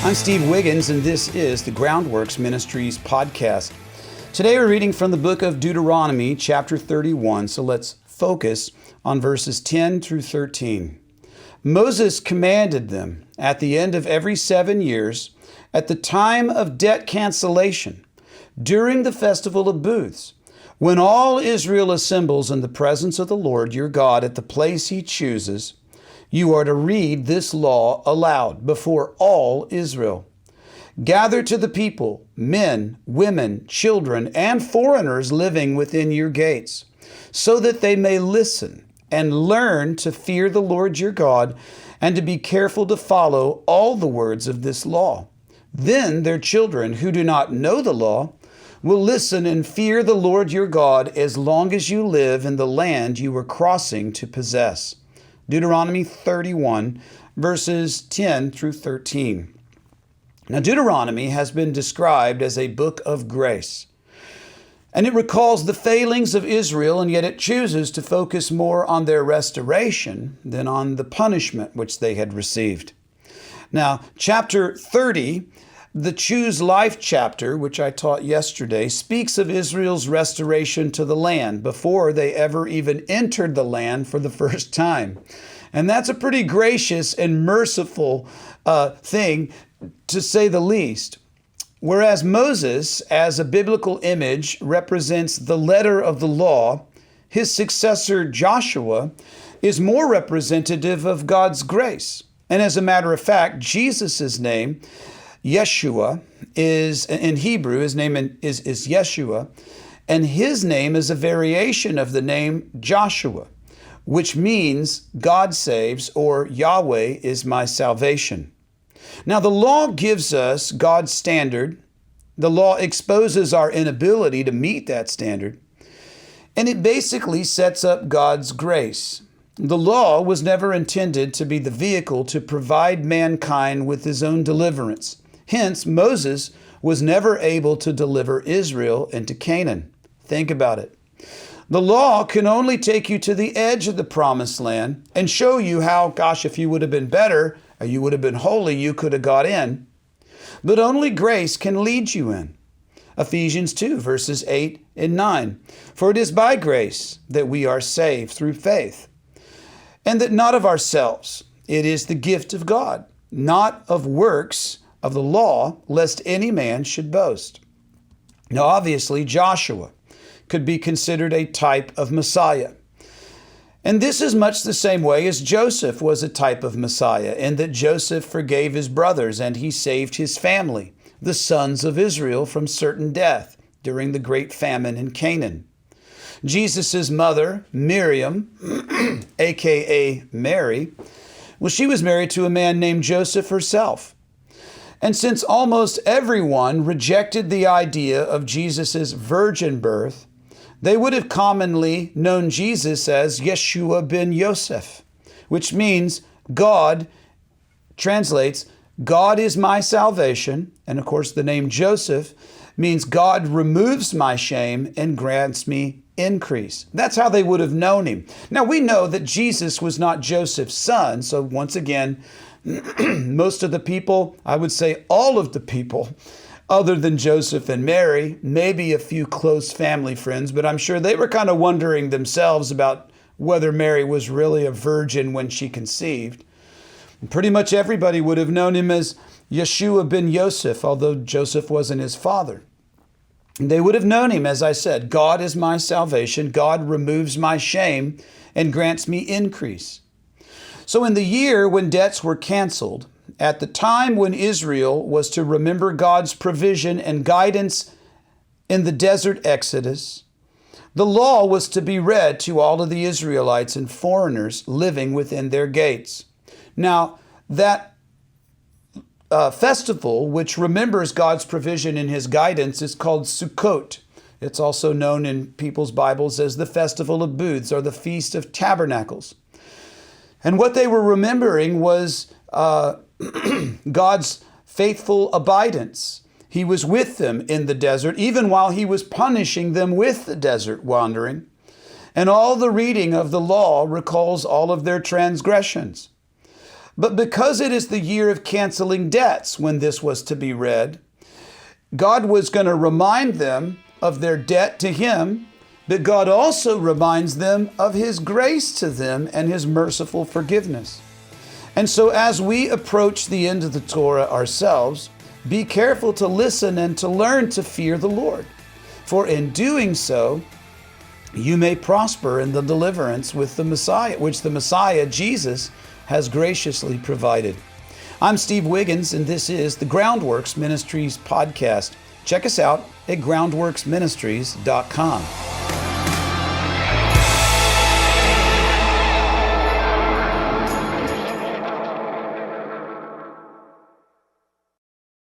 I'm Steve Wiggins, and this is the Groundworks Ministries podcast. Today we're reading from the book of Deuteronomy, chapter 31, so let's focus on verses 10 through 13. Moses commanded them at the end of every 7 years, at the time of debt cancellation, during the festival of booths, when all Israel assembles in the presence of the Lord your God at the place he chooses, you are to read this law aloud before all Israel. Gather to the people, men, women, children, and foreigners living within your gates, so that they may listen and learn to fear the Lord your God and to be careful to follow all the words of this law. Then their children who do not know the law will listen and fear the Lord your God as long as you live in the land you are crossing to possess. Deuteronomy 31, verses 10 through 13. Now, Deuteronomy has been described as a book of grace, and it recalls the failings of Israel, and yet it chooses to focus more on their restoration than on the punishment which they had received. Now, chapter 30, the Choose Life chapter, which I taught yesterday, speaks of Israel's restoration to the land before they ever even entered the land for the first time. And that's a pretty gracious and merciful thing, to say the least. Whereas Moses, as a biblical image, represents the letter of the law, his successor Joshua is more representative of God's grace. And as a matter of fact, Jesus' name, Yeshua, is in Hebrew, his name is Yeshua, and his name is a variation of the name Joshua, which means God saves, or Yahweh is my salvation. Now, the law gives us God's standard. The law exposes our inability to meet that standard, and it basically sets up God's grace. The law was never intended to be the vehicle to provide mankind with his own deliverance. Hence, Moses was never able to deliver Israel into Canaan. Think about it. The law can only take you to the edge of the promised land and show you how, gosh, if you would have been better or you would have been holy, you could have got in. But only grace can lead you in. Ephesians 2, verses 8 and 9. For it is by grace that we are saved through faith, and that not of ourselves. It is the gift of God, not of works of the law, lest any man should boast. Now, obviously, Joshua could be considered a type of Messiah. And this is much the same way as Joseph was a type of Messiah, in that Joseph forgave his brothers and he saved his family, the sons of Israel, from certain death during the great famine in Canaan. Jesus' mother, Miriam, aka Mary, well, she was married to a man named Joseph herself. And since almost everyone rejected the idea of Jesus' virgin birth, they would have commonly known Jesus as Yeshua ben Yosef, which means God, translates, God is my salvation. And of course, the name Joseph means God removes my shame and grants me increase. That's how they would have known him. Now, we know that Jesus was not Joseph's son. So once again, most of the people, I would say all of the people, other than Joseph and Mary, maybe a few close family friends, but I'm sure they were kind of wondering themselves about whether Mary was really a virgin when she conceived. And pretty much everybody would have known him as Yeshua ben Yosef, although Joseph wasn't his father. They would have known him, as I said, God is my salvation, God removes my shame and grants me increase. So in the year when debts were canceled, at the time when Israel was to remember God's provision and guidance in the desert exodus, the law was to be read to all of the Israelites and foreigners living within their gates. Now, that festival, which remembers God's provision and his guidance, is called Sukkot. It's also known in people's Bibles as the Festival of Booths or the Feast of Tabernacles. And what they were remembering was God's faithful abidance. He was with them in the desert, even while he was punishing them with the desert wandering. And all the reading of the law recalls all of their transgressions. But because it is the year of canceling debts when this was to be read, God was going to remind them of their debt to Him, but God also reminds them of His grace to them and His merciful forgiveness. And so as we approach the end of the Torah ourselves, be careful to listen and to learn to fear the Lord. For in doing so, you may prosper in the deliverance with the Messiah, which the Messiah, Jesus, has graciously provided. I'm Steve Wiggins, and this is the Groundworks Ministries podcast. Check us out at groundworksministries.com.